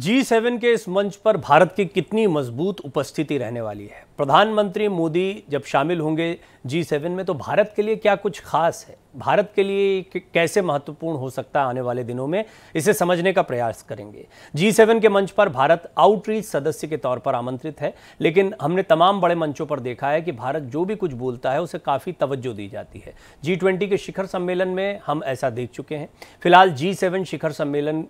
G7 के इस मंच पर भारत की कितनी मजबूत उपस्थिति रहने वाली है। प्रधानमंत्री मोदी जब शामिल होंगे G7 में तो भारत के लिए क्या कुछ खास है, भारत के लिए कैसे महत्वपूर्ण हो सकता है आने वाले दिनों में, इसे समझने का प्रयास करेंगे। G7 के मंच पर भारत आउटरीच सदस्य के तौर पर आमंत्रित है, लेकिन हमने तमाम बड़े मंचों पर देखा है कि भारत जो भी कुछ बोलता है उसे काफ़ी तवज्जो दी जाती है। G20 के शिखर सम्मेलन में हम ऐसा देख चुके हैं। फिलहाल G7 शिखर सम्मेलन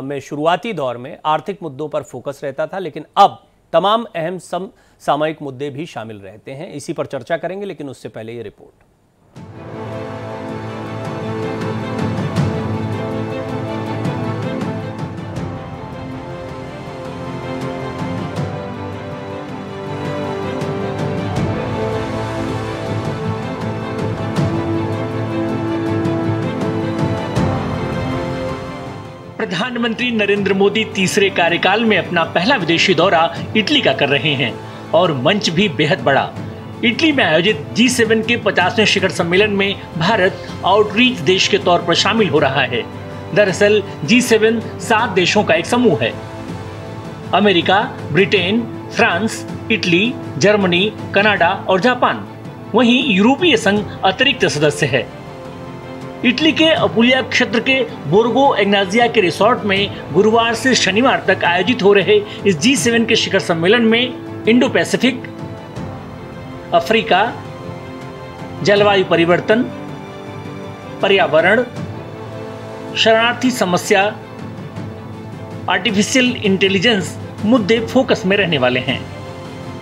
में शुरुआती दौर में आर्थिक मुद्दों पर फोकस रहता था, लेकिन अब तमाम अहम समसामयिक मुद्दे भी शामिल रहते हैं। इसी पर चर्चा करेंगे, लेकिन उससे पहले ये रिपोर्ट। प्रधानमंत्री नरेंद्र मोदी तीसरे कार्यकाल में अपना पहला विदेशी दौरा इटली का कर रहे हैं और मंच भी बेहद बड़ा। इटली में आयोजित G7 के 50वें शिखर सम्मेलन में भारत आउटरीच देश के तौर पर शामिल हो रहा है। दरअसल G7 7 देशों का एक समूह है। America, Britain, France, Italy, Germany, Canada और जापान। वहीं यूरोपीय संघ अतिरिक्त सदस्य है। इटली के अपुलिया क्षेत्र के बोर्गो एग्नाजिया के रिसोर्ट में गुरुवार से शनिवार तक आयोजित हो रहे इस G7 के शिखर सम्मेलन में इंडो पैसिफिक, अफ्रीका, जलवायु परिवर्तन, पर्यावरण, शरणार्थी समस्या, आर्टिफिशियल इंटेलिजेंस मुद्दे फोकस में रहने वाले हैं।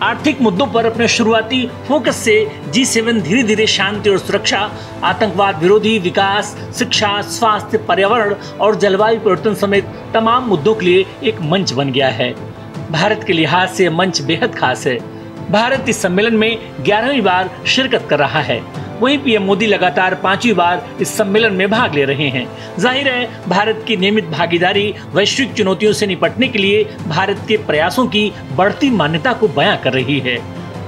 आर्थिक मुद्दों पर अपने शुरुआती फोकस से G7 धीरे धीरे शांति और सुरक्षा, आतंकवाद विरोधी, विकास, शिक्षा, स्वास्थ्य, पर्यावरण और जलवायु परिवर्तन समेत तमाम मुद्दों के लिए एक मंच बन गया है। भारत के लिहाज से मंच बेहद खास है। भारत इस सम्मेलन में 11वीं बार शिरकत कर रहा है। वहीं पीएम मोदी लगातार 5वीं बार इस सम्मेलन में भाग ले रहे हैं। जाहिर है, भारत की नियमित भागीदारी वैश्विक चुनौतियों से निपटने के लिए भारत के प्रयासों की बढ़ती मान्यता को बयां कर रही है।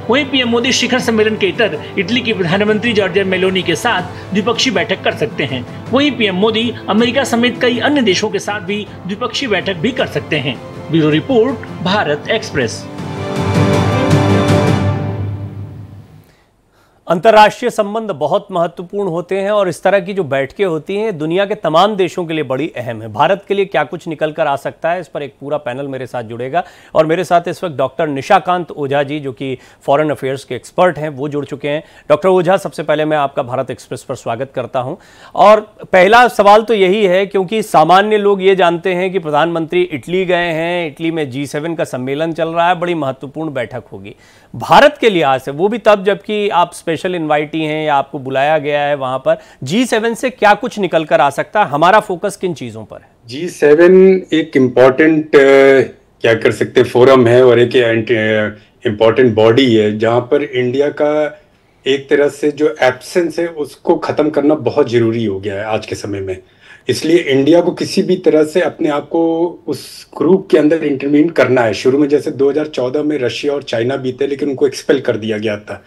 वहीं पीएम मोदी शिखर सम्मेलन के इतर इटली की प्रधानमंत्री जॉर्जिया मेलोनी के साथ द्विपक्षीय बैठक कर सकते हैं। वहीं पीएम मोदी अमेरिका समेत कई अन्य देशों के साथ भी द्विपक्षीय बैठक भी कर सकते हैं। Bureau report, Bharat express. अंतर्राष्ट्रीय संबंध बहुत महत्वपूर्ण होते हैं और इस तरह की जो बैठकें होती हैं दुनिया के तमाम देशों के लिए बड़ी अहम है। भारत के लिए क्या कुछ निकल कर आ सकता है, इस पर एक पूरा पैनल मेरे साथ जुड़ेगा और मेरे साथ इस वक्त डॉक्टर निशाकांत ओझा जी, जो कि फॉरेन अफेयर्स के एक्सपर्ट हैं, वो जुड़ चुके हैं। डॉक्टर ओझा, सबसे पहले मैं आपका भारत एक्सप्रेस पर स्वागत करता हूं और पहला सवाल तो यही है, क्योंकि सामान्य लोग ये जानते हैं कि प्रधानमंत्री इटली गए हैं, इटली में G7 का सम्मेलन चल रहा है, बड़ी महत्वपूर्ण बैठक होगी। भारत के लिहाज से वो भी तब जबकि आप स्पेशल इनवाइटी हैं या आपको बुलाया गया है वहां पर, G7 से क्या कुछ निकल कर आ सकता है? हमारा फोकस किन चीजों पर है? G7 एक इम्पॉर्टेंट क्या कर सकते फोरम है और एक इम्पॉर्टेंट बॉडी है जहां पर इंडिया का एक तरह से जो एब्सेंस है उसको खत्म करना बहुत जरूरी हो गया है आज के समय में। इसलिए इंडिया को किसी भी तरह से अपने आप को उस ग्रुप के अंदर इंटरवीन करना है। शुरू में जैसे 2014 में रशिया और चाइना भी थे, लेकिन उनको एक्सपेल कर दिया गया था।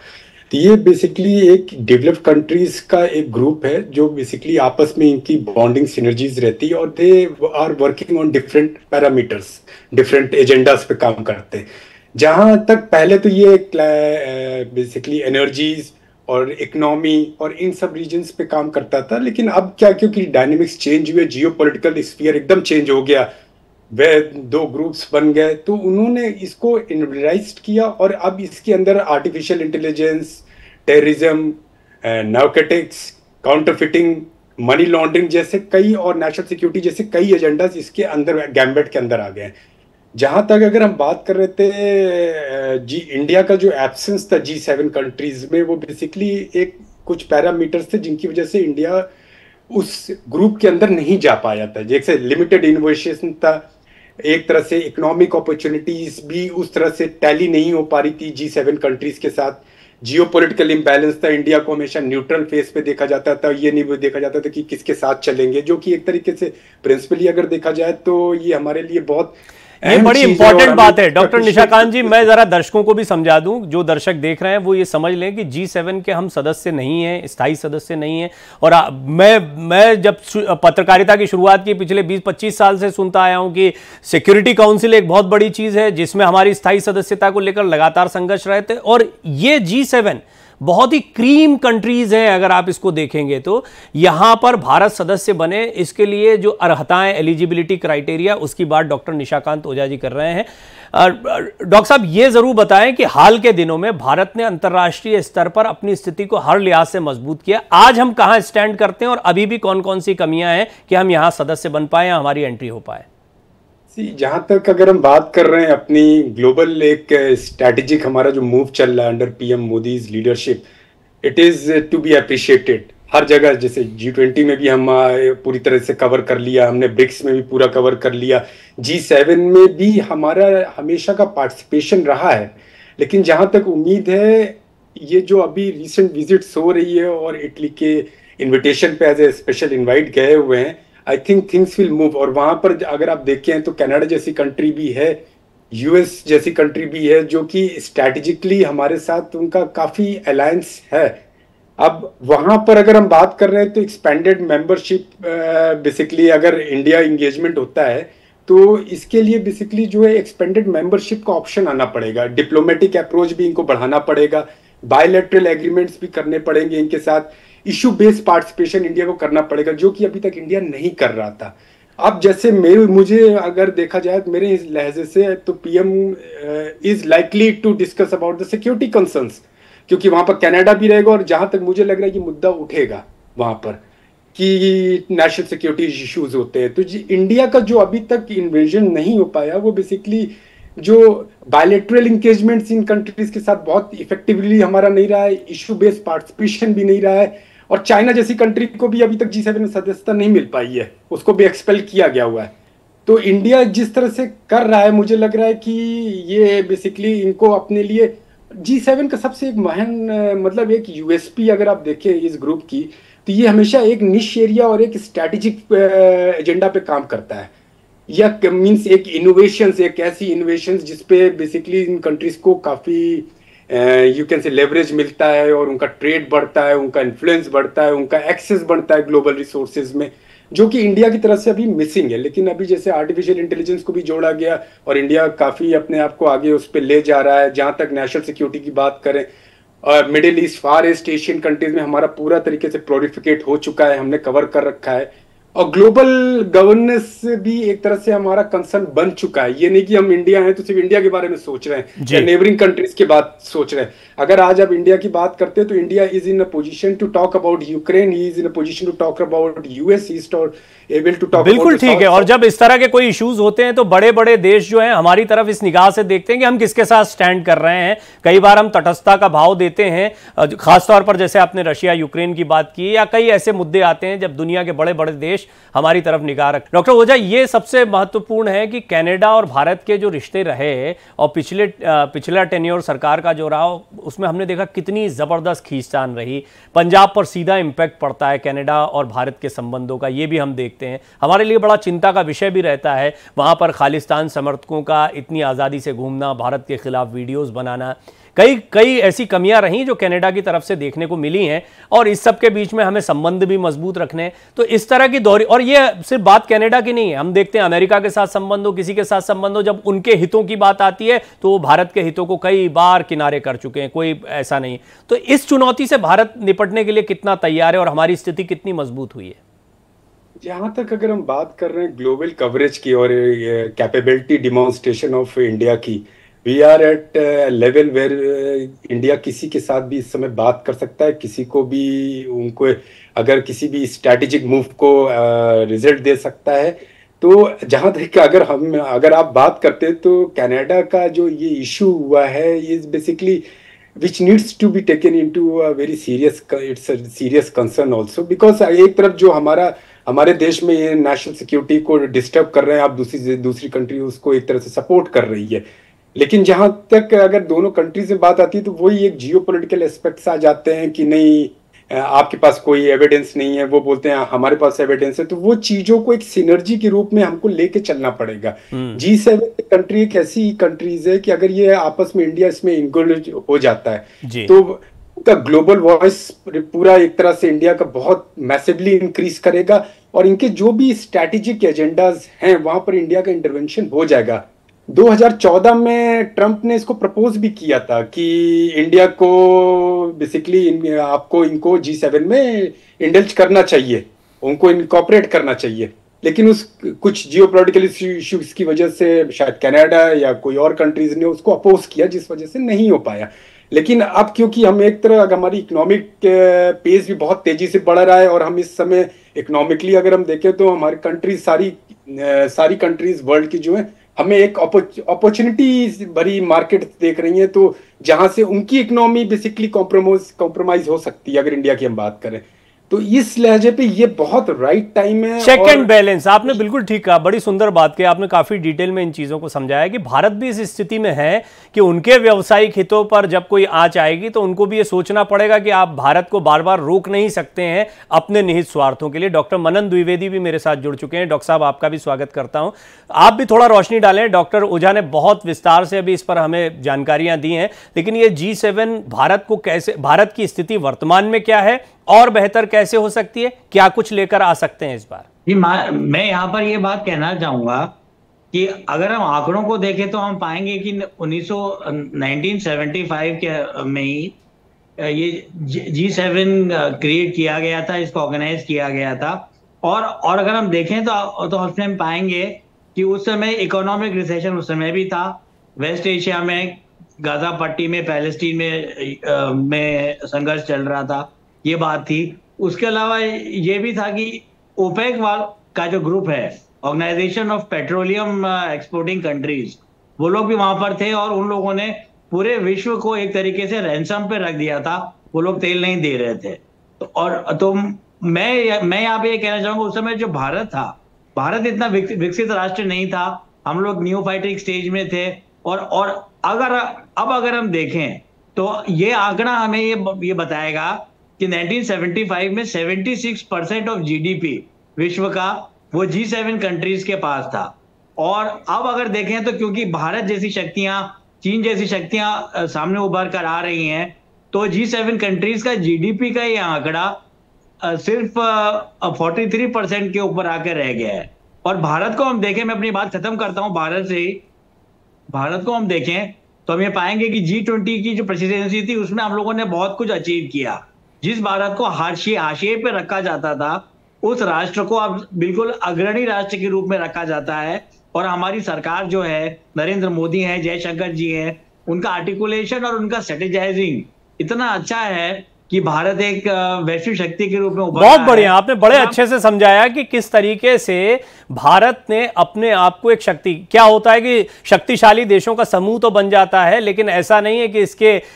तो ये बेसिकली एक डेवलप्ड कंट्रीज का एक ग्रुप है जो बेसिकली आपस में इनकी बॉन्डिंग सिनर्जीज रहती है और they are working on different parameters, different agendas पे काम करते हैं। जहां तक पहले तो ये बेसिकली एनर्जीज और इकोनॉमी और इन सब रीजन्स पे काम करता था, लेकिन अब क्या, क्योंकि डायनेमिक्स चेंज हुए, जियोपॉलिटिकल स्फीयर एकदम चेंज हो गया, वे दो ग्रुप्स बन गए, तो उन्होंने इसको इनवलाइज किया और अब इसके अंदर artificial intelligence, terrorism, narcotics, counterfeiting, money laundering जैसे कई और नेशनल सिक्योरिटी जैसे कई एजेंडास इसके अंदर गैम्बेट के अंदर आ गए। जहां तक अगर हम बात कर रहे थे इंडिया का जो एब्सेंस था G7 कंट्रीज में, वो बेसिकली एक कुछ पैरामीटर्स थे जिनकी वजह से इंडिया उस ग्रुप के अंदर नहीं जा पाया था। जैसे लिमिटेड इनोवेशन था, एक तरह से इकोनॉमिक अपॉर्चुनिटीज भी उस तरह से टैली नहीं हो पा रही थी G7 कंट्रीज के साथ। जियोपॉलिटिकल इम्बैलेंस था, इंडिया को हमेशा न्यूट्रल फेस पे देखा जाता था, ये नहीं देखा जाता था कि किसके साथ चलेंगे, जो कि एक तरीके से प्रिंसिपली अगर देखा जाए तो ये हमारे लिए बहुत ये बड़ी इंपॉर्टेंट बात है डॉक्टर निशाकांत जी। मैं जरा दर्शकों को भी समझा दूं, जो दर्शक देख रहे हैं वो ये समझ लें कि G7 के हम सदस्य नहीं हैं, स्थायी सदस्य नहीं हैं। और मैं जब पत्रकारिता की शुरुआत की पिछले 20-25 साल से सुनता आया हूं कि सिक्योरिटी काउंसिल एक बहुत बड़ी चीज है जिसमें हमारी स्थायी सदस्यता को लेकर लगातार संघर्ष रहे थे, और ये G7 बहुत ही क्रीम कंट्रीज हैं। अगर आप इसको देखेंगे तो यहां पर भारत सदस्य बने, इसके लिए जो अर्हताएं, एलिजिबिलिटी क्राइटेरिया, उसकी बात डॉक्टर निशाकांत ओझा जी कर रहे हैं। डॉक्टर साहब, ये जरूर बताएं कि हाल के दिनों में भारत ने अंतर्राष्ट्रीय स्तर पर अपनी स्थिति को हर लिहाज से मजबूत किया। आज हम कहां स्टैंड करते हैं और अभी भी कौन कौन सी कमियां हैं कि हम यहां सदस्य बन पाए या हमारी एंट्री हो पाए? जहां तक अगर हम बात कर रहे हैं अपनी ग्लोबल एक स्ट्रैटेजिक हमारा जो मूव चल रहा है under PM Modi leadership, it is to be appreciated. हर जगह जैसे G20 में भी हम पूरी तरह से कवर कर लिया, हमने ब्रिक्स में भी पूरा कवर कर लिया, G7 में भी हमारा हमेशा का पार्टिसिपेशन रहा है। लेकिन जहां तक उम्मीद है, ये जो अभी रिसेंट विजिट्स हो रही है और इटली के इन्विटेशन पे एज ए स्पेशल इन्वाइट गए हुए हैं, I think things will move. और वहां पर अगर आप देखें तो कनाडा जैसी कंट्री भी है, यूएस जैसी कंट्री भी है, जो कि स्ट्रैटेजिकली हमारे साथ उनका काफी अलायंस है। अब वहां पर अगर हम बात कर रहे हैं तो एक्सपेंडेड मेंबरशिप, बेसिकली अगर इंडिया इंगेजमेंट होता है तो इसके लिए बेसिकली जो है एक्सपेंडेड मेंबरशिप का ऑप्शन आना पड़ेगा, डिप्लोमेटिक अप्रोच भी इनको बढ़ाना पड़ेगा, बायलैटरल एग्रीमेंट्स भी करने पड़ेंगे इनके साथ, इशू बेस्ड पार्टिसिपेशन इंडिया को करना पड़ेगा, जो कि अभी तक इंडिया नहीं कर रहा था। अब जैसे मुझे अगर देखा जाए तो मेरे इस लहजे से तो PM is likely to discuss about the security concerns, क्योंकि वहां पर कनाडा भी रहेगा और जहां तक मुझे लग रहा है कि मुद्दा उठेगा वहां पर कि नेशनल सिक्योरिटी इश्यूज होते हैं। तो इंडिया का जो अभी तक इन्वेजन नहीं हो पाया वो बेसिकली जो बायलैटरल इंगेजमेंट्स इन कंट्रीज के साथ बहुत इफेक्टिवली हमारा नहीं रहा है, इशू बेस्ड पार्टिसिपेशन भी नहीं रहा है, और चाइना जैसी कंट्री को भी अभी तक G7 में सदस्यता नहीं मिल पाई है, उसको भी एक्सपेल किया गया हुआ है। तो इंडिया जिस तरह से कर रहा है, मुझे लग रहा है कि ये बेसिकली इनको अपने लिए G7 का सबसे एक महान मतलब एक यूएसपी अगर आप देखें इस ग्रुप की, तो ये हमेशा एक निश एरिया और एक स्ट्रैटेजिक एजेंडा पे काम करता है, या मींस एक इनोवेशंस, एक ऐसी इनोवेशंस जिसपे बेसिकली इन कंट्रीज को काफी यू कैन से लेवरेज मिलता है और उनका ट्रेड बढ़ता है, उनका इन्फ्लुएंस बढ़ता है, उनका एक्सेस बढ़ता है ग्लोबल रिसोर्सेज में, जो कि इंडिया की तरफ से अभी मिसिंग है। लेकिन अभी जैसे आर्टिफिशियल इंटेलिजेंस को भी जोड़ा गया और इंडिया काफी अपने आप को आगे उस पर ले जा रहा है। जहां तक नेशनल सिक्योरिटी की बात करें, और मिडिल ईस्ट, फार ईस्ट एशियन कंट्रीज में हमारा पूरा तरीके से प्रोलिफिकेट हो चुका है, हमने कवर कर रखा है, और ग्लोबल गवर्नेंस भी एक तरह से हमारा कंसर्न बन चुका है। ये नहीं कि हम इंडिया हैं तो सिर्फ इंडिया के बारे में सोच रहे हैं या नेबरिंग कंट्रीज की बात सोच रहे हैं। अगर आज आप इंडिया की बात करते हैं तो India is in a position to talk about Ukraine, he is in a position to talk about US, he is able to talk. बिल्कुल ठीक है। और जब इस तरह के कोई इश्यूज होते हैं तो बड़े बड़े देश जो हैं हमारी तरफ इस निगाह से देखते हैं कि हम किसके साथ स्टैंड कर रहे हैं। कई बार हम तटस्थता का भाव देते हैं, खासतौर पर जैसे आपने रशिया यूक्रेन की बात की, या कई ऐसे मुद्दे आते हैं जब दुनिया के बड़े बड़े देश हमारी तरफ निगाह रख। डॉक्टर ओझा, ये सबसे महत्वपूर्ण है कि कनाडा और भारत के जो रिश्ते रहे और पिछला टेन्योर सरकार का जो रहा, उसमें हमने देखा कितनी जबरदस्त खींचतान रही। पंजाब पर सीधा इंपैक्ट पड़ता है कनाडा और भारत के संबंधों का, ये भी हम देखते हैं। हमारे लिए बड़ा चिंता का विषय भी रहता है वहां पर खालिस्तान समर्थकों का इतनी आज़ादी से घूमना, भारत के खिलाफ वीडियोस बनाना, कई ऐसी कमियां रहीं जो कनाडा की तरफ से देखने को मिली हैं। और इस सब के बीच में हमें संबंध भी मजबूत रखने हैं। तो इस तरह की दौरी, और ये सिर्फ बात कनाडा की नहीं है, हम देखते हैं अमेरिका के साथ संबंध हो, किसी के साथ संबंध हो, जब उनके हितों की बात आती है तो वो भारत के हितों को कई बार किनारे कर चुके हैं, कोई ऐसा नहीं। तो इस चुनौती से भारत निपटने के लिए कितना तैयार है और हमारी स्थिति कितनी मजबूत हुई है? जहां तक अगर हम बात कर रहे हैं ग्लोबल कवरेज की और कैपेबिलिटी डिमॉन्स्ट्रेशन ऑफ इंडिया की, we are at level where India किसी के साथ भी इस समय बात कर सकता है, किसी को भी उनको अगर किसी भी स्ट्रैटेजिक मूव को रिजल्ट दे सकता है। तो जहां तक अगर आप बात करते हैं तो कनाडा का जो ये इशू हुआ है is basically which needs to be taken into a very serious, it's a serious concern also, because एक तरफ जो हमारे देश में ये नेशनल सिक्योरिटी को डिस्टर्ब कर रहे हैं, आप दूसरी कंट्री उसको एक तरह से सपोर्ट कर रही है। लेकिन जहां तक अगर दोनों कंट्रीज में बात आती है तो वही एक जियोपॉलिटिकल एस्पेक्ट्स आ जाते हैं कि नहीं, आपके पास कोई एविडेंस नहीं है, वो बोलते हैं हमारे पास एविडेंस है। तो वो चीजों को एक सिनर्जी के रूप में हमको लेके चलना पड़ेगा। G7 कंट्री एक ऐसी कंट्रीज है कि अगर ये आपस में इंडिया इसमें इन्वॉल्व हो जाता है तो का ग्लोबल वॉइस पूरा एक तरह से इंडिया का बहुत मैसिवली इंक्रीज करेगा, और इनके जो भी स्ट्रैटेजिक एजेंडाज हैं वहां पर इंडिया का इंटरवेंशन हो जाएगा। 2014 में ट्रंप ने इसको प्रपोज भी किया था कि इंडिया को बेसिकली आपको इनको G7 में इंडल्ज करना चाहिए, उनको इनकॉर्पोरेट करना चाहिए, लेकिन उस कुछ जियोपॉलिटिकल इश्यूज की वजह से शायद कनाडा या कोई और कंट्रीज ने उसको अपोज किया, जिस वजह से नहीं हो पाया। लेकिन अब क्योंकि हम एक तरह हमारी इकोनॉमिक पेस भी बहुत तेजी से बढ़ रहा है, और हम इस समय इकोनॉमिकली अगर हम देखें तो हमारी कंट्रीज सारी कंट्रीज वर्ल्ड की जो है हमें एक अपॉर्चुनिटी भरी मार्केट देख रही है, तो जहां से उनकी इकोनॉमी बेसिकली कॉम्प्रोमाइज हो सकती है अगर इंडिया की हम बात करें। तो इस लहजे पे ये बहुत राइट टाइम है। चेक एंड बैलेंस, आपने बिल्कुल ठीक कहा, बड़ी सुंदर बात की आपने, काफी डिटेल में इन चीजों को समझाया कि भारत भी इस स्थिति में है कि उनके व्यावसायिक हितों पर जब कोई आंच आएगी तो उनको भी ये सोचना पड़ेगा कि आप भारत को बार बार रोक नहीं सकते हैं अपने निहित स्वार्थों के लिए। डॉक्टर मनन द्विवेदी भी मेरे साथ जुड़ चुके हैं। डॉक्टर साहब, आपका भी स्वागत करता हूं। आप भी थोड़ा रोशनी डालें। डॉक्टर ओझा ने बहुत विस्तार से अभी इस पर हमें जानकारियां दी हैं, लेकिन ये G7 भारत को कैसे, भारत की स्थिति वर्तमान में क्या है और बेहतर कैसे हो सकती है, क्या कुछ लेकर आ सकते हैं इस बार? जी, मैं यहाँ पर ये बात कहना चाहूंगा कि अगर हम आंकड़ों को देखें तो हम पाएंगे कि 1975 के में ही ये G7 क्रिएट किया गया था, इसको ऑर्गेनाइज किया गया था। और अगर हम देखें तो उसमें हम पाएंगे कि उस समय इकोनॉमिक रिसेशन उस समय भी था। वेस्ट एशिया में, गाजा पट्टी में, पैलेस्टीन में संघर्ष चल रहा था, ये बात थी। उसके अलावा ये भी था कि ओपेक का जो ग्रुप है, organisation of petroleum exporting countries, वो लोग भी वहां पर थे, और उन लोगों ने पूरे विश्व को एक तरीके से रैंसम पे रख दिया था। वो लोग तेल नहीं दे रहे थे। तो मैं यहाँ पे ये कहना चाहूंगा, उस समय जो भारत था, भारत इतना विकसित राष्ट्र नहीं था, हम लोग न्यू फाइटिंग स्टेज में थे। और अगर हम देखें तो ये आंकड़ा हमें ये बताएगा कि 1975 में 76% ऑफ जीडीपी विश्व का वो G7 कंट्रीज के पास था। और अब अगर देखें तो क्योंकि भारत जैसी शक्तियां, चीन जैसी शक्तियां सामने उभर कर आ रही हैं, तो G7 कंट्रीज का जीडीपी का ये आंकड़ा सिर्फ 43% के ऊपर आकर रह गया है। और भारत को हम देखें, मैं अपनी बात खत्म करता हूं भारत से ही, भारत को हम देखें तो हम ये पाएंगे कि G20 की जो प्रेसिडेंसी थी उसमें हम लोगों ने बहुत कुछ अचीव किया। जिस भारत को हाशिए पे रखा जाता था, उस राष्ट्र को अब बिल्कुल अग्रणी राष्ट्र के रूप में रखा जाता है। और हमारी सरकार जो है, नरेंद्र मोदी हैं, जयशंकर जी हैं, उनका आर्टिकुलेशन और उनका स्ट्रेटेजाइजिंग इतना अच्छा है कि भारत एक वैश्विक शक्ति के रूप में उभर रहा है। बहुत बढ़िया, आपने बड़े अच्छे से समझाया कि किस तरीके से भारत ने अपने आप को एक शक्ति, क्या होता है कि शक्तिशाली देशों का समूह तो बन जाता है, लेकिन ऐसा नहीं है कि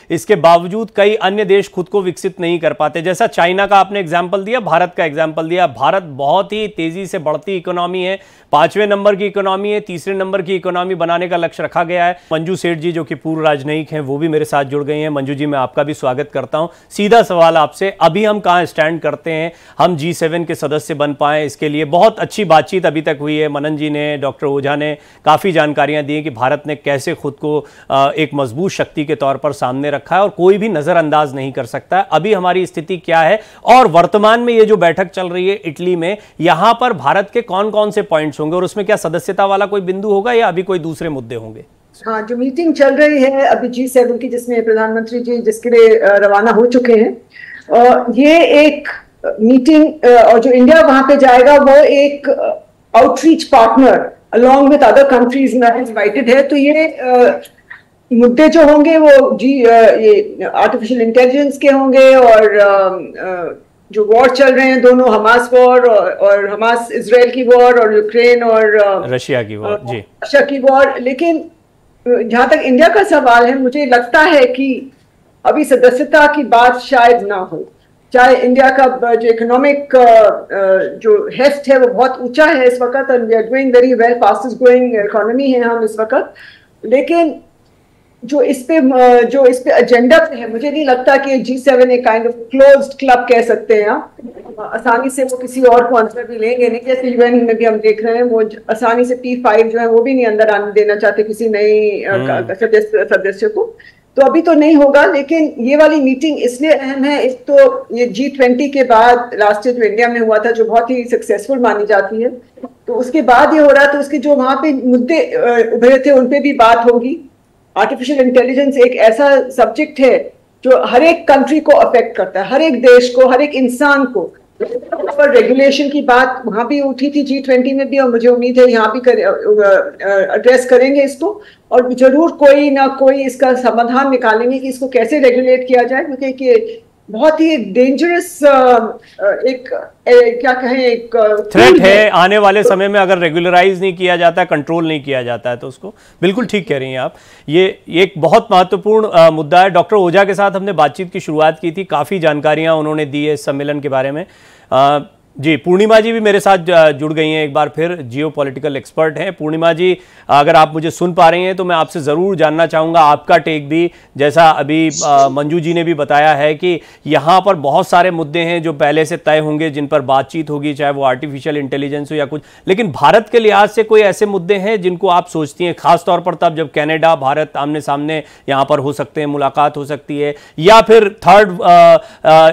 इसके बावजूद कई अन्य देश खुद को विकसित नहीं कर पाते। जैसा चाइना का आपने एग्जाम्पल दिया, भारत का एग्जाम्पल दिया। भारत बहुत ही तेजी से बढ़ती इकोनॉमी है, 5वें नंबर की इकोनॉमी है, 3रे नंबर की इकोनॉमी बनाने का लक्ष्य रखा गया है। मंजू सेठ जी जो कि पूर्व राजनयिक हैं, वो भी मेरे साथ जुड़ गई हैं। मंजू जी, मैं आपका भी स्वागत करता हूं। सीधा सवाल आपसे, अभी हम कहां स्टैंड करते हैं, हम G7 के सदस्य बन पाए, इसके लिए बहुत अच्छी बातचीत अभी तक हुई है। मनन जी ने, डॉक्टर ओझा ने काफ़ी जानकारियां दी कि भारत ने कैसे खुद को एक मजबूत शक्ति के तौर पर सामने रखा है और कोई भी नज़रअंदाज नहीं कर सकता है। अभी हमारी स्थिति क्या है और वर्तमान में ये जो बैठक चल रही है इटली में, यहां पर भारत के कौन कौन से पॉइंट्स होंगे और उसमें क्या सदस्यता वाला कोई बिंदु होगा या अभी कोई दूसरे मुद्दे होंगे? हाँ, जो मीटिंग चल रही है अभी G7 की, जिसमें प्रधानमंत्री जी जिसके लिए रवाना हो चुके हैं, ये एक मीटिंग, और जो इंडिया वहां पे जाएगा वो एक outreach partner along with other countries invited है। तो ये मुद्दे जो होंगे वो ये आर्टिफिशियल इंटेलिजेंस के होंगे, और जो वॉर चल रहे हैं दोनों, हमास वॉर और हमास इजराइल की वॉर, और यूक्रेन और रशिया की वॉर, जी, रशिया की वॉर। लेकिन जहां तक इंडिया का सवाल है, मुझे लगता है कि अभी सदस्यता की बात शायद ना हो। चाहे इंडिया का जो इकोनॉमिक जो हेस्ट है वो बहुत ऊंचा है इस वक्त, and we are doing very well, fastest growing economy है हम इस वक्त, लेकिन जो इस पे एजेंडा पे है, मुझे नहीं लगता कि G7 एक काइंड ऑफ क्लोज्ड क्लब कह सकते हैं आप। आसानी से वो किसी और को अंदर भी लेंगे नहीं, जैसे UN में भी हम देख रहे हैं वो आसानी से P5 जो है वो भी नहीं अंदर आने देना चाहते किसी नई सदस्य को। तो अभी तो नहीं होगा, लेकिन ये वाली मीटिंग इसलिए अहम है, एक तो ये G20 के बाद लास्ट ईयर जो इंडिया में हुआ था जो बहुत ही सक्सेसफुल मानी जाती है, तो उसके बाद ये हो रहा था, उसके जो वहां पे मुद्दे उभरे थे उन पे भी बात होगी। आर्टिफिशियल इंटेलिजेंस एक ऐसा सब्जेक्ट है जो हर एक कंट्री को अफेक्ट करता है, हर एक देश को, हर एक इंसान को। पर रेगुलेशन की बात वहां भी उठी थी G20 में भी, और मुझे उम्मीद है यहाँ भी एड्रेस करेंगे इसको, और जरूर कोई ना कोई इसका समाधान निकालेंगे कि इसको कैसे रेगुलेट किया जाए, क्योंकि बहुत ही डेंजरस क्या कहें एक थ्रेट है। आने वाले समय में अगर रेगुलराइज नहीं किया जाता, कंट्रोल नहीं किया जाता है तो उसको, बिल्कुल ठीक कह रही हैं आप। ये एक बहुत महत्वपूर्ण मुद्दा है। डॉक्टर ओझा के साथ हमने बातचीत की शुरुआत की थी, काफ़ी जानकारियां उन्होंने दी है इस सम्मेलन के बारे में। जी, पूर्णिमा जी भी मेरे साथ जुड़ गई हैं एक बार फिर, जियो पॉलिटिकल एक्सपर्ट हैं। पूर्णिमा जी, अगर आप मुझे सुन पा रही हैं तो मैं आपसे ज़रूर जानना चाहूँगा आपका टेक भी, जैसा अभी मंजू जी ने भी बताया है कि यहाँ पर बहुत सारे मुद्दे हैं जो पहले से तय होंगे, जिन पर बातचीत होगी, चाहे वो आर्टिफिशियल इंटेलिजेंस हो या कुछ, लेकिन भारत के लिहाज से कोई ऐसे मुद्दे हैं जिनको आप सोचती हैं, खासतौर पर तब जब कनाडा भारत आमने सामने यहाँ पर हो सकते हैं, मुलाकात हो सकती है, या फिर थर्ड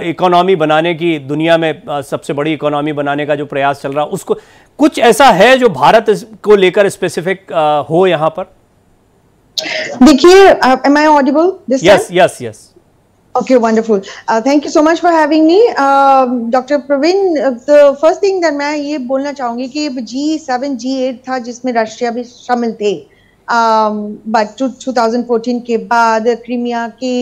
इकोनॉमी बनाने की, दुनिया में सबसे बड़ी इकोनॉमी बनाने का जो प्रयास चल रहा, उसको कुछ ऐसा है जो भारत को लेकर स्पेसिफिक हो यहाँ पर? देखिए, am I audible this time? Yes. Okay, wonderful. Thank you so much for having me. Dr. Praveen, the first thing that मैं ये बोलना चाहूँगी कि G7, G8 था जिसमें रशिया भी शामिल थे, बट 2014 के बाद क्रीमिया के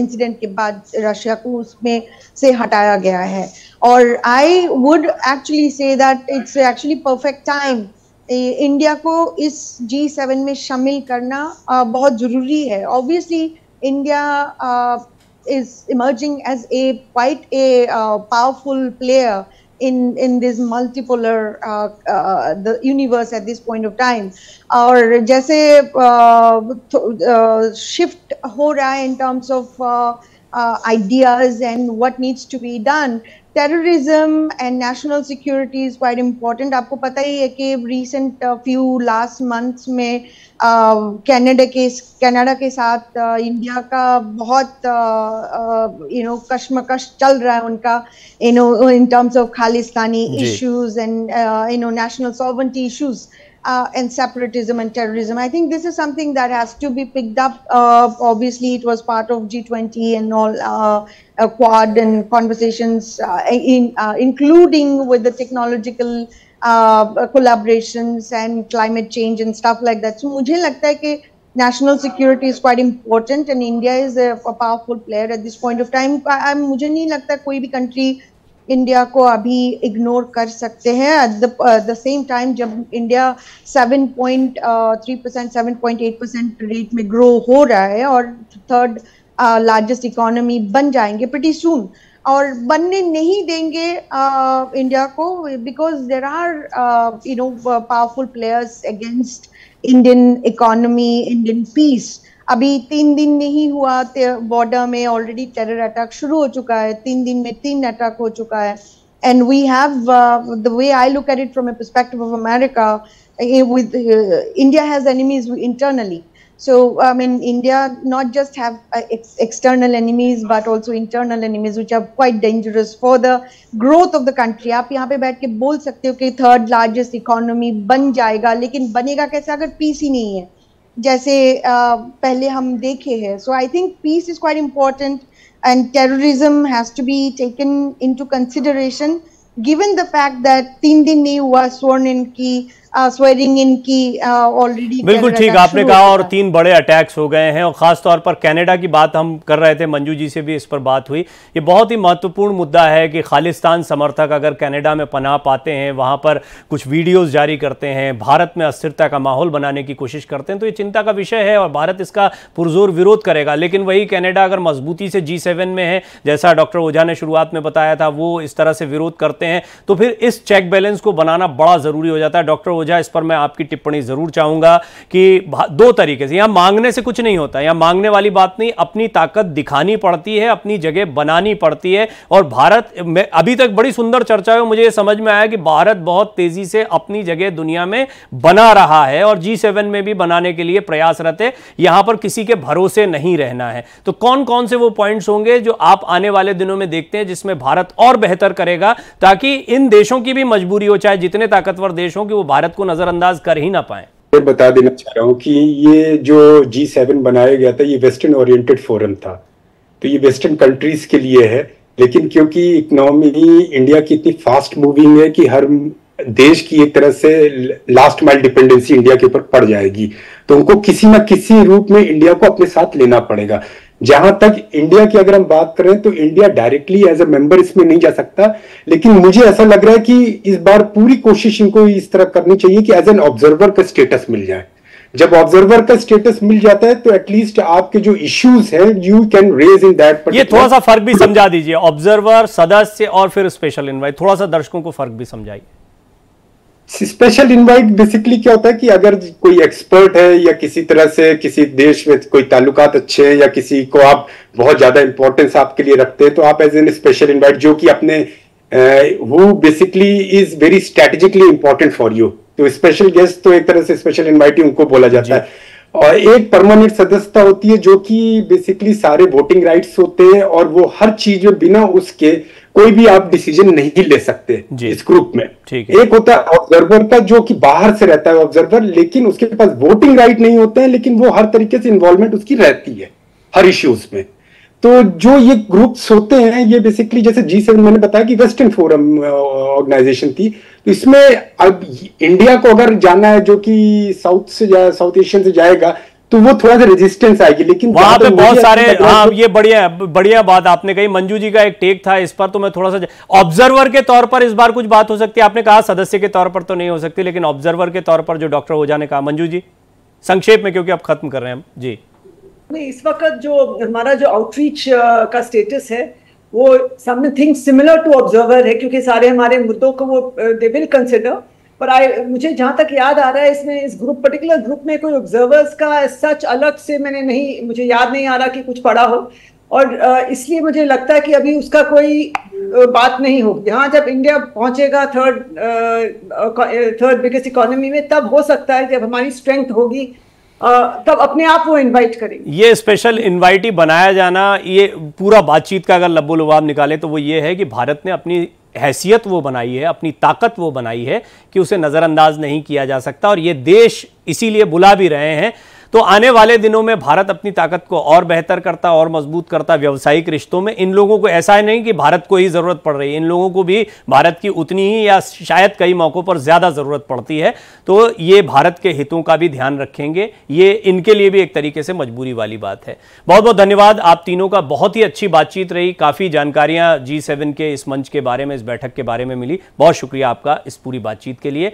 इंसिडेंट के बाद रशिया को उसमें से हटाया गया है, और I would actually say that it's actually perfect time India को इस G7 में शामिल करना बहुत ज़रूरी है। Obviously India is emerging as quite a powerful player in this multipolar the universe at this point of time. और जैसे shift हो रहा है in terms of ideas and what needs to be done, terrorism and national security is quite important. आपको पता ही है कि recent few last months में कनाडा के साथ इंडिया का बहुत कश्मकश चल रहा है उनका, in terms of Khalistani issues and national sovereignty issues and separatism and terrorism. I think this is something that has to be picked up. Obviously it was part of G20 and all Quad and conversations including with the technological collaborations and climate change and stuff like that. So मुझे लगता है कि national security is quite important and India is a powerful player at this point of time. मुझे नहीं लगता कोई भी country India को अभी इग्नोर कर सकते हैं। at the same time जब इंडिया 7.3%, 7.8% रेट में ग्रो हो रहा है और थर्ड लार्जेस्ट इकोनॉमी बन जाएंगे pretty soon, और बनने नहीं देंगे इंडिया को, because there are powerful players against Indian economy, Indian peace. अभी 3 दिन नहीं हुआ, बॉर्डर में ऑलरेडी टेरर अटैक शुरू हो चुका है, 3 दिन में 3 अटैक हो चुका है, and we have the way I look at it from a perspective of America, with India has enemies internally. So I mean India not just have external enemies but also internal enemies which are quite dangerous for the growth of the country. आप यहाँ पे बैठ के बोल सकते हो कि third largest economy बन जाएगा, लेकिन बनेगा कैसे अगर पीस ही नहीं है जैसे पहले हम देखे हैं। So I think peace is quite important and terrorism has to be taken into consideration given the fact that 3 दिन नहीं हुआ स्वेरिंग इन की ऑलरेडी। बिल्कुल ठीक आपने कहा, और 3 बड़े अटैक्स हो गए हैं, और खास तौर पर कनाडा की बात हम कर रहे थे, मंजू जी से भी इस पर बात हुई। ये बहुत ही महत्वपूर्ण मुद्दा है कि खालिस्तान समर्थक अगर कनाडा में पनाह पाते हैं, वहाँ पर कुछ वीडियोस जारी करते हैं, भारत में अस्थिरता का माहौल बनाने की कोशिश करते हैं, तो ये चिंता का विषय है और भारत इसका पुरजोर विरोध करेगा। लेकिन वही कनाडा अगर मजबूती से G7 में है, जैसा डॉक्टर ओझा ने शुरुआत में बताया था, वो इस तरह से विरोध करते हैं, तो फिर इस चेक बैलेंस को बनाना बड़ा ज़रूरी हो जाता है। डॉक्टर ओझा, इस पर मैं आपकी टिप्पणी जरूर चाहूंगा कि दो तरीके से, यहां मांगने से कुछ नहीं होता, यहां मांगने वाली बात नहीं, अपनी ताकत दिखानी पड़ती है, अपनी जगह बनानी पड़ती है। और भारत में अभी तक बड़ी सुंदर चर्चा है, मुझे ये समझ में आया कि भारत बहुत तेजी से अपनी जगह दुनिया में बना रहा है और G7 में भी बनाने के लिए प्रयासरत है। यहां पर किसी के भरोसे नहीं रहना है। तो कौन कौन से वो पॉइंट्स होंगे जो आप आने वाले दिनों में देखते हैं जिसमें भारत और बेहतर करेगा, ताकि इन देशों की भी मजबूरी हो, चाहे जितने ताकतवर देश हों, कि वो भारत को नजरअंदाज कर ही ना पाए? बता देना चाह रहा हूं कि ये जो G7 बनाया गया था, ये वेस्टर्न ओरिएंटेड फोरम था, तो ये वेस्टर्न कंट्रीज के लिए है। लेकिन क्योंकि इकोनॉमी इंडिया की इतनी फास्ट मूविंग है कि हर देश की एक तरह से लास्ट माइल डिपेंडेंसी इंडिया के ऊपर पड़ जाएगी, तो उनको किसी ना किसी रूप में इंडिया को अपने साथ लेना पड़ेगा। जहां तक इंडिया की अगर हम बात करें तो India directly as a member इसमें नहीं जा सकता, लेकिन मुझे ऐसा लग रहा है कि इस बार पूरी कोशिश इनको इस तरह करनी चाहिए कि एज एन ऑब्जर्वर का स्टेटस मिल जाए। जब ऑब्जर्वर का स्टेटस मिल जाता है तो एटलीस्ट आपके जो इश्यूज हैं you can raise in that. ये थोड़ा सा फर्क भी समझा दीजिए, ऑब्जर्वर, सदस्य और फिर स्पेशल इनवाइट, थोड़ा सा दर्शकों को फर्क भी समझाइए। स्पेशल इनवाइट बेसिकली क्या होता है कि अगर कोई एक्सपर्ट है या किसी तरह से किसी देश में कोई ताल्लुकात अच्छे हैं या किसी को आप बहुत ज्यादा इंपॉर्टेंस आपके लिए रखते हैं, तो आप एज एन स्पेशल इनवाइट, जो कि अपने who basically is very strategically important for you, तो स्पेशल गेस्ट तो एक तरह से स्पेशल इनवाइट ही उनको बोला जाता है। और एक परमानेंट सदस्यता होती है जो कि बेसिकली सारे वोटिंग राइट्स होते हैं और वो हर चीज में बिना उसके कोई भी आप डिसीजन नहीं ले सकते इस ग्रुप में। एक होता है ऑब्जर्वर का जो कि बाहर से रहता है ऑब्जर्वर, लेकिन उसके पास वोटिंग राइट नहीं होते हैं, लेकिन वो हर तरीके से इन्वॉल्वमेंट उसकी रहती है हर इश्यूज में। तो जो ये ग्रुप्स होते हैं ये बेसिकली जैसे G7 मैंने बताया कि वेस्टर्न फोरम ऑर्गेनाइजेशन थी, तो इसमें अब इंडिया को अगर जाना है जो कि साउथ एशियन से जाएगा तो वो थोड़ा सा रेजिस्टेंस आएगी, लेकिन वहां पे बहुत सारे, हाँ ये बढ़िया बात आपने कही। मंजू जी का एक टेक था इस पर, तो मैं थोड़ा सा ऑब्जर्वर के तौर पर इस बार कुछ बात हो सकती है। आपने कहा सदस्य के तौर पर तो नहीं हो सकती, लेकिन ऑब्जर्वर के तौर पर जो डॉक्टर ओझा ने कहा, मंजू जी संक्षेप में क्योंकि अब खत्म कर रहे हैं हम जी। नहीं, इस वक्त जो हमारा जो आउटरीच का स्टेटस है वो समथिंग सिमिलर टू ऑब्जर्वर है, क्योंकि सारे हमारे मुद्दों को वो दे विल कंसिडर। पर मुझे जहां तक याद आ रहा है इसमें इस पर्टिकुलर ग्रुप में कोई ऑब्जर्वर्स का सच अलग से मुझे याद नहीं आ रहा कि कुछ पढ़ा हो, और इसलिए मुझे लगता है कि अभी उसका कोई बात नहीं होगी। हाँ, जब इंडिया पहुंचेगा थर्ड बिगेस्ट इकोनॉमी में, तब हो सकता है जब हमारी स्ट्रेंथ होगी तब अपने आप वो इनवाइट करेंगे। ये स्पेशल इनवाइटी बनाया जाना, ये पूरा बातचीत का अगर लब्बो लुबाब निकाले तो वो ये है कि भारत ने अपनी हैसियत वो बनाई है, अपनी ताकत वो बनाई है कि उसे नज़रअंदाज नहीं किया जा सकता, और ये देश इसीलिए बुला भी रहे हैं। तो आने वाले दिनों में भारत अपनी ताकत को और बेहतर करता, और मजबूत करता व्यावसायिक रिश्तों में। इन लोगों को ऐसा है नहीं कि भारत को ही ज़रूरत पड़ रही है, इन लोगों को भी भारत की उतनी ही या शायद कई मौक़ों पर ज़्यादा ज़रूरत पड़ती है। तो ये भारत के हितों का भी ध्यान रखेंगे, ये इनके लिए भी एक तरीके से मजबूरी वाली बात है। बहुत बहुत धन्यवाद आप तीनों का, बहुत ही अच्छी बातचीत रही, काफ़ी जानकारियाँ G7 के इस मंच के बारे में, इस बैठक के बारे में मिली। बहुत शुक्रिया आपका इस पूरी बातचीत के लिए।